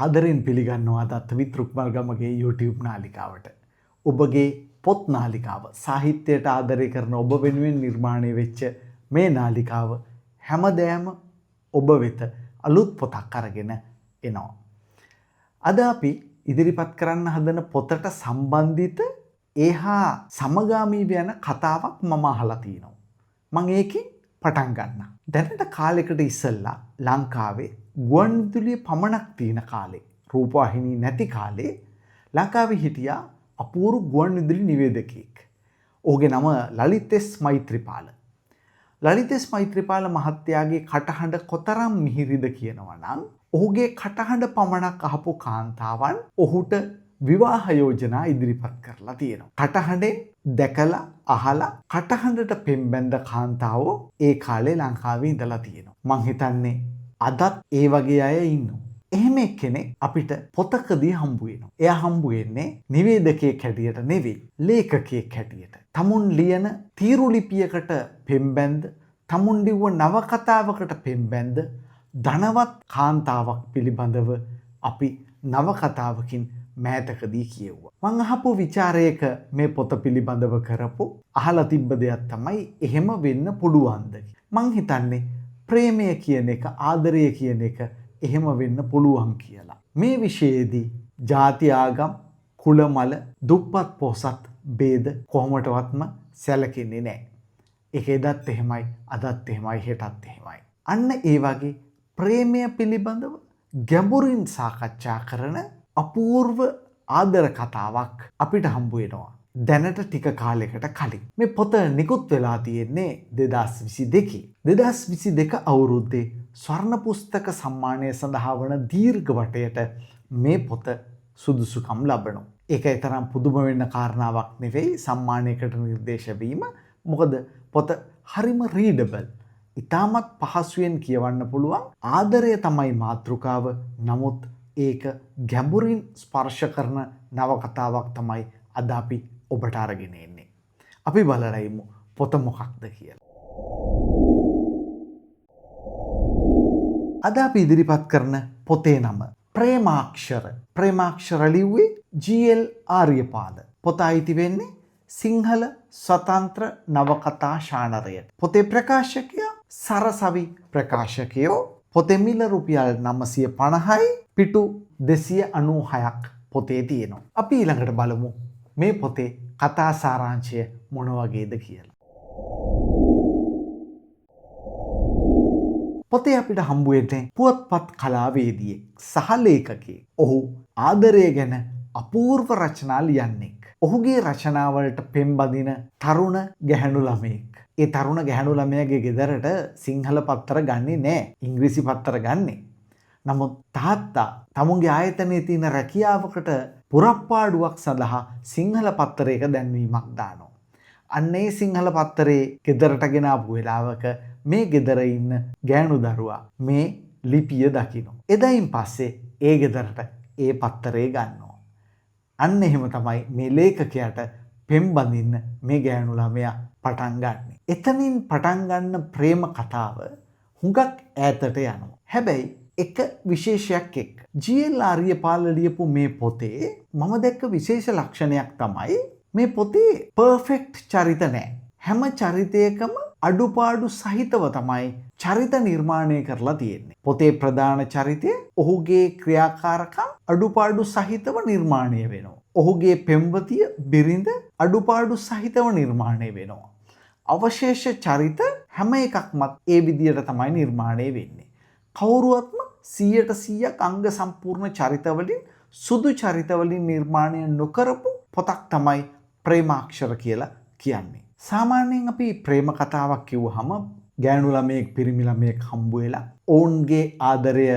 ආදරෙන් පිළිගන්නවා දත්තවිත් රුක්මල්ගමගේ YouTube නාලිකාවට. ඔබගේ පොත් නාලිකාව සාහිත්‍යයට ආදරය කරන ඔබ වෙනුවෙන් නිර්මාණය වෙච්ච මේ නාලිකාව හැමදෑම ඔබ වෙත අලුත් පොතක් අරගෙන එනවා. අද අපි ඉදිරිපත් කරන්න හදන පොතට සම්බන්ධිත ඒහා සමගාමීව යන කතාවක් මම අහලා තියෙනවා. මම ඒකෙන් පටන් ගන්නම්. දැනට කාලෙකට ඉස්සෙල්ලා ලංකාවේ ගුවන්විදුලිය පමණක් තියෙන කාලේ, රූපවාහිනී නැති කාලේ ලංකාවේ හිටියා අපූර්ව ගුවන්විදුලි නිවේදකයෙක්. ඔහුගේ නම ලලිත් එස් මෛත්‍රීපාල. ලලිත් එස් මෛත්‍රීපාල මහත්තයාගේ කටහඬ කොතරම් මිහිරිද කියනවා නම් ඔහුගේ කටහඬ පමණක් අහපු කාන්තාවන් ඔහුට විවාහ යෝජනා ඉදිරිපත් කරලා තියෙනවා. කටහඬෙන් දැකලා අහලා කටහඬට පෙම්බැන්ද කාන්තාවෝ ඒ කාලේ ලංකාවේ ඉඳලා තියෙනවා. මං හිතන්නේ අදත් ඒ වගේ අය ඉන්නවා. එහෙම එක්කෙනෙක් අපිට පොතකදී හම්බු වෙනවා. එයා හම්බු වෙන්නේ නිවේදකයෙක් හැටියට නෙවෙයි, ලේඛකයෙක් හැටියට. තමුන් ලියන තීරු ලිපියකට පෙම්බැන්ද, තමුන් ලිව්ව නවකතාවකට පෙම්බැන්ද ධනවත් කාන්තාවක් පිළිබඳව අපි නවකතාවකින් මෑතකදී කියෙව්වා. මං අහපු විචාරයක මේ පොත පිළිබඳව කරපු අහලා තිබ්බ දෙයක් තමයි එහෙම වෙන්න පුළුවන්ද. මං හිතන්නේ ප්‍රේමය කියන එක, ආදරය කියන එක එහෙම වෙන්න පුළුවන් කියලා. මේ විෂයේදී ಜಾති ආගම්, කුල මල, දුප්පත් පොහොසත් ભેද කොහොමටවත්ම සැලකෙන්නේ නැහැ. ඒක එදත් එහෙමයි, අදත් එහෙමයි, හෙටත් එහෙමයි. අන්න ඒ වගේ ප්‍රේමය පිළිබඳව ගැඹුරින් සාකච්ඡා කරන අපූර්ව ආදර කතාවක් අපිට හම්බ වෙනවා. දැනට ටික කාලයකට කලින්. මේ පොත නිකුත් වෙලා තියෙන්නේ 2022. 2022 අවුරුද්දේ ස්වර්ණ පුස්තක සම්මානය සඳහා වන දීර්ඝ වටයට මේ පොත සුදුසුකම් ලබනවා. ඒක තරම් පුදුම වෙන්න කාරණාවක් නෙවෙයි සම්මානයකට නිර්දේශ වීම. මොකද පොත හරිම රීඩබල්. ඉතාමත් පහසුවෙන් කියවන්න පුළුවන්. ආදරය තමයි මාතෘකාව. නමුත් ඒක ගැඹුරින් ස්පර්ශ කරන නවකතාවක් තමයි අද අපි ඔබට අරගෙන එන්නේ. අපි බලලා ඉමු පොත මොකක්ද කියලා. අද අපි ඉදිරිපත් කරන පොතේ නම ප්‍රේමාක්ෂර. ප්‍රේමාක්ෂර ලිව්වේ ජී.එල්. ආර්යපාද. පොත අයිති වෙන්නේ සිංහල ස්වතන්ත්‍ර නවකතා ශානරයට. පොතේ ප්‍රකාශකයා සරසවි ප්‍රකාශකයෝ. පොතේ මිල රුපියල් 950යි, පිටු 296ක් පොතේ තියෙනවා. අපි ඊළඟට බලමු මේ පොතේ කතා සාරාංශය මොන වගේද කියලා. පොතේ අපිට හම්බ වෙන්නේ පුවත්පත් කලාවේදියෙක් සහ ලේඛකයෙක්. ඔහු ආදරය ගැන අපූර්ව රචනා ලියන්නෙක්. ඔහුගේ රචනාවලට පෙම්බදින තරුණ ගැහැණු ළමයෙක්. ඒ තරුණ ගැහැණු ළමයාගේ ගෙදරට සිංහල පත්තර ගන්නේ නැහැ. ඉංග්‍රීසි පත්තර ගන්නේ. නමුත් තාත්තා තමුන්ගේ ආයතනයේ තියෙන රැකියාවකට පුරප්පාඩුවක් සඳහා සිංහල පත්තරයක දැන්වීමක් දානවා. අන්න ඒ සිංහල පත්තරේ ගෙදරට ගෙන ආපු වෙලාවක මේ ගෙදර ඉන්න ගෑනු දරුවා මේ ලිපිය දකිනවා. එදායින් පස්සේ ඒ ගෙදරට ඒ පත්තරේ ගන්නවා. අන්න එහෙම තමයි මේ ලේඛකයාට පෙම්බඳින්න මේ ගෑනු ළමයා පටන් ගන්නෙ. එතනින් පටන් ගන්න ප්‍රේම කතාව හුඟක් ඈතට යනවා. හැබැයි එක විශේෂයක් එක්ක. ජී.එල්. ආර්යපාල ලියපු මේ පොතේ මම දැක්ක විශේෂ ලක්ෂණයක් තමයි මේ පොතේ පර්ෆෙක්ට් චරිත නැහැ. හැම චරිතයකම අඩුපාඩු සහිතව තමයි චරිත නිර්මාණය කරලා තියෙන්නේ. පොතේ ප්‍රධාන චරිතය ඔහුගේ ක්‍රියාකාරකම් අඩුපාඩු සහිතව නිර්මාණය වෙනවා. ඔහුගේ පෙම්වතිය බිරිඳ අඩුපාඩු සහිතව නිර්මාණය වෙනවා. අවශේෂ චරිත හැම එකක්මත් ඒ විදියට තමයි නිර්මාණය වෙන්නේ. කවුරුවත්ම 100% අංග සම්පූර්ණ චරිතවලින් සුදු චරිතවලින් නිර්මාණය නොකරපු පොතක් තමයි ප්‍රේමාක්ෂර කියලා කියන්නේ. සාමාන්‍යයෙන් අපි ප්‍රේම කතාවක් කිව්වහම ගෑනු ළමයෙක් පිරිමි ළමයෙක් හම්බ වෙලා ඔවුන්ගේ ආදරය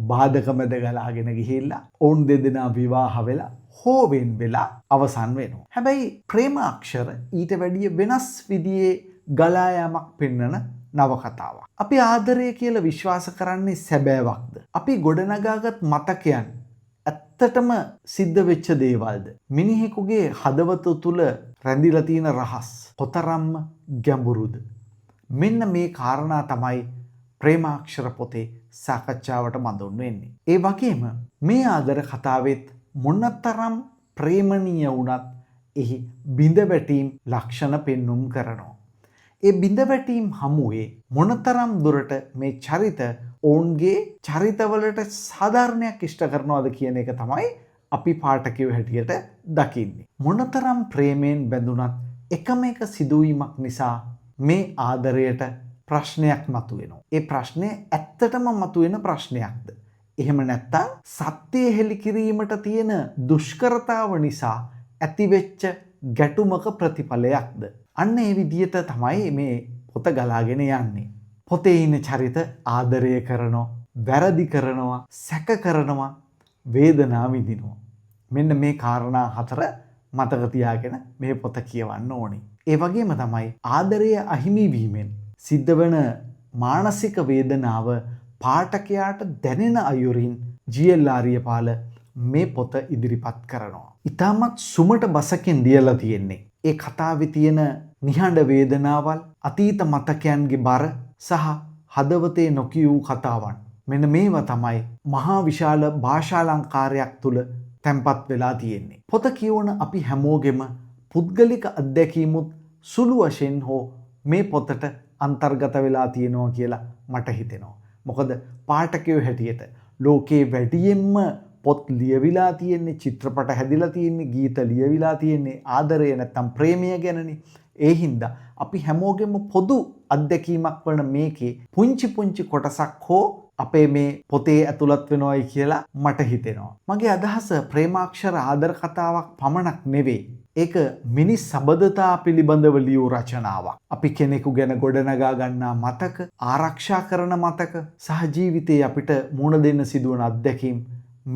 බාධක මැද ගලාගෙන ගිහිල්ලා ඔවුන් දෙදෙනා විවාහ වෙලා හෝවෙන් වෙලා අවසන් වෙනවා. හැබැයි ප්‍රේමාක්ෂර ඊට වැඩිය වෙනස් විදිහේ ගලා යාමක් පෙන්වන නවකතාවක්. අපි ආදරය කියලා විශ්වාස කරන්නේ සැබෑවක්ද? අපි ගොඩනගාගත් මතකයන් ඇත්තටම සිද්ධ වෙච්ච දේවල්ද? මිනිහෙකුගේ හදවත තුල රැඳිලා තියෙන රහස් කොතරම්ම ගැඹුරුද? මෙන්න මේ කාරණා තමයි ප්‍රේමාක්ෂර පොතේ සාකච්ඡාවට මඳුන් වෙන්නේ. ඒ වගේම මේ ආදර කතාවෙත් මොනතරම් ප්‍රේමණීය වුණත් එහි බිඳවැටීම් ලක්ෂණ පෙන්눔 කරනවා. ඒ බිඳවැටීම් හමුවේ මොනතරම් දුරට මේ චරිත ඔවුන්ගේ චරිතවලට සාධාරණයක් ඉෂ්ට කරනවද කියන එක තමයි අපි පාඨකයෝ හැටියට දකින්නේ. මොනතරම් ප්‍රේමයෙන් බැඳුනත් එකම එක සිදුවීමක් නිසා මේ ආදරයට ප්‍රශ්නයක් මතුවෙනවා. ඒ ප්‍රශ්නේ ඇත්තටම මතුවෙන ප්‍රශ්නයක්ද? එහෙම නැත්නම් සත්‍යය හෙළි කිරීමට තියෙන දුෂ්කරතාව නිසා ඇතිවෙච්ච ගැටුමක ප්‍රතිඵලයක්ද? අන්න ඒ විදිහට තමයි මේ පොත ගලාගෙන යන්නේ. පොතේ ඉන්න චරිත ආදරය කරනවා, වැරදි කරනවා, සැක කරනවා, වේදනාව විඳිනවා. මෙන්න මේ කාරණා 4 මතක තියාගෙන මේ පොත කියවන්න ඕනේ. ඒ වගේම තමයි ආදරය අහිමි වීමෙන් සිද්ධ වෙන මානසික වේදනාව පාඨකයාට දැනෙන අයුරින් ජී.එල්. ආරියපාල මේ පොත ඉදිරිපත් කරනවා. ඊටමත් සුමට බසකින් ලියලා තියෙන්නේ. ඒ කතාවේ තියෙන නිහඬ වේදනාවල්, අතීත මතකයන්ගේ බර සහ හදවතේ නොකියූ කතාවන්. මෙන්න මේවා තමයි මහා විශාල භාෂාලංකාරයක් තුල තැන්පත් වෙලා තියෙන්නේ. පොත කියවන අපි හැමෝගෙම පුද්ගලික අත්දැකීමුත් සුළු වශයෙන් හෝ මේ පොතට අන්තර්ගත වෙලා තියෙනවා කියලා මට හිතෙනවා. මොකද පාඨකයෝ හැටියට ලෝකේ වැඩියෙන්ම පොත් ලියවිලා තියෙන්නේ, චිත්‍රපට හැදිලා තියෙන්නේ, ගීත ලියවිලා තියෙන්නේ ආදරය නැත්තම් ප්‍රේමය ගැනනේ. ඒ හින්දා අපි හැමෝගෙම පොදු අත්දැකීමක් වන මේකේ පුංචි පුංචි කොටසක් හෝ අපේ මේ පොතේ ඇතුළත් වෙනවයි කියලා මට හිතෙනවා. මගේ අදහස ප්‍රේමාක්ෂර ආදර කතාවක් පමණක් නෙවෙයි. ඒක මිනිස් සබඳතා පිළිබඳව ලියූ රචනාවක්. අපි කෙනෙකු ගැන ගොඩනගා ගන්නා මතක, ආරක්ෂා කරන මතක, සහ ජීවිතයේ අපිට මුණ දෙන්න සිදුවන අත්දැකීම්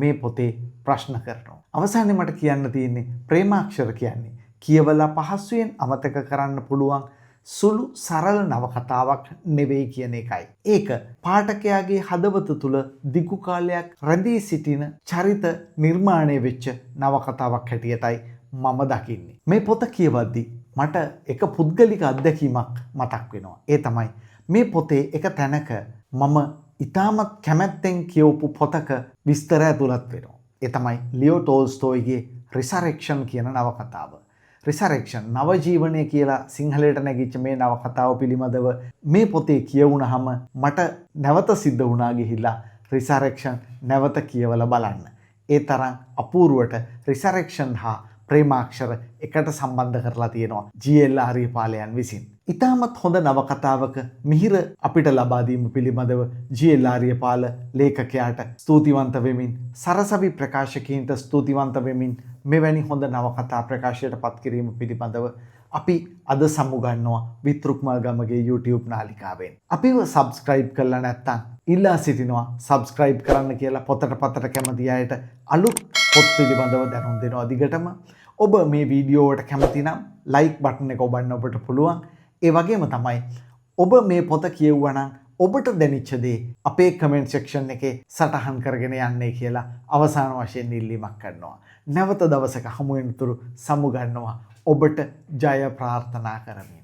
මේ පොතේ ප්‍රශ්න කරනවා. අවසානයේ මට කියන්න තියෙන්නේ ප්‍රේමාක්ෂර කියන්නේ කියවලා පහසුවෙන් අමතක කරන්න පුළුවන් සුළු සරල නවකතාවක් නෙවෙයි කියන එකයි. ඒක පාඨකයාගේ හදවත තුල දිගු කාලයක් රැඳී සිටින චරිත නිර්මාණය වෙච්ච නවකතාවක් හැටියටයි මම දකින්නේ. මේ පොත කියවද්දි මට එක පුද්ගලික අත්දැකීමක් මතක් වෙනවා. ඒ තමයි මේ පොතේ එක තැනක මම ඉතාමත් කැමැත්තෙන් කියවපු පොතක විස්තර ඇතුළත් වෙනවා. ඒ තමයි ලියෝ ටෝල්ස්ටෝයිගේ රිසරෙක්ෂන් කියන නවකතාව. රිසරෙක්ෂන් නවජීවනය කියලා සිංහලයට නැගිච්ච මේ නවකතාව පිළිබඳව මේ පොතේ කියවුණාම මට නැවත සිද්ධ වුණා ගිහිල්ලා රිසරෙක්ෂන් නැවත කියවලා බලන්න. ඒ තරම් අපූර්වට රිසරෙක්ෂන් හා ප්‍රේමාක්ෂර එකට සම්බන්ධ කරලා තියෙනවා ජී.එල්. ආරියපාලයන් විසින්. ඉතාමත් හොඳ නවකතාවක මිහිර අපිට ලබා දීම පිළිබඳව ජී.එල්. ආරියපාල ලේඛකයාට ස්තුතිවන්ත වෙමින්, සරසවි ප්‍රකාශකයින්ට ස්තුතිවන්ත වෙමින් මෙවැනි හොඳ නවකතා ප්‍රකාශයට පත් කිරීම පිළිබඳව අපි අද සමුගන්නවා විත්රුක්මල්ගමගේ YouTube නාලිකාවෙන්. අපිව subscribe කරලා නැත්නම් ඉල්ලා සිටිනවා subscribe කරන්න කියලා. පොතට පතට කැමති අයට අලුත් පොත් පිළිබඳව දැනුම් දෙනවා දිගටම. ඔබ මේ වීඩියෝවට කැමති නම් like button එක ඔබන්න ඔබට පුළුවන්. ඒ වගේම තමයි ඔබ මේ පොත කියවුවා නම් ඔබට දැනෙච්ච දේ අපේ comment section එකේ සටහන් කරගෙන යන්නේ කියලා අවසාන වශයෙන් ඉල්ලීමක් කරනවා. නැවත දවසක හමු වෙනතුරු සමු ගන්නවා. ඔබට ජය ප්‍රාර්ථනා කරමි.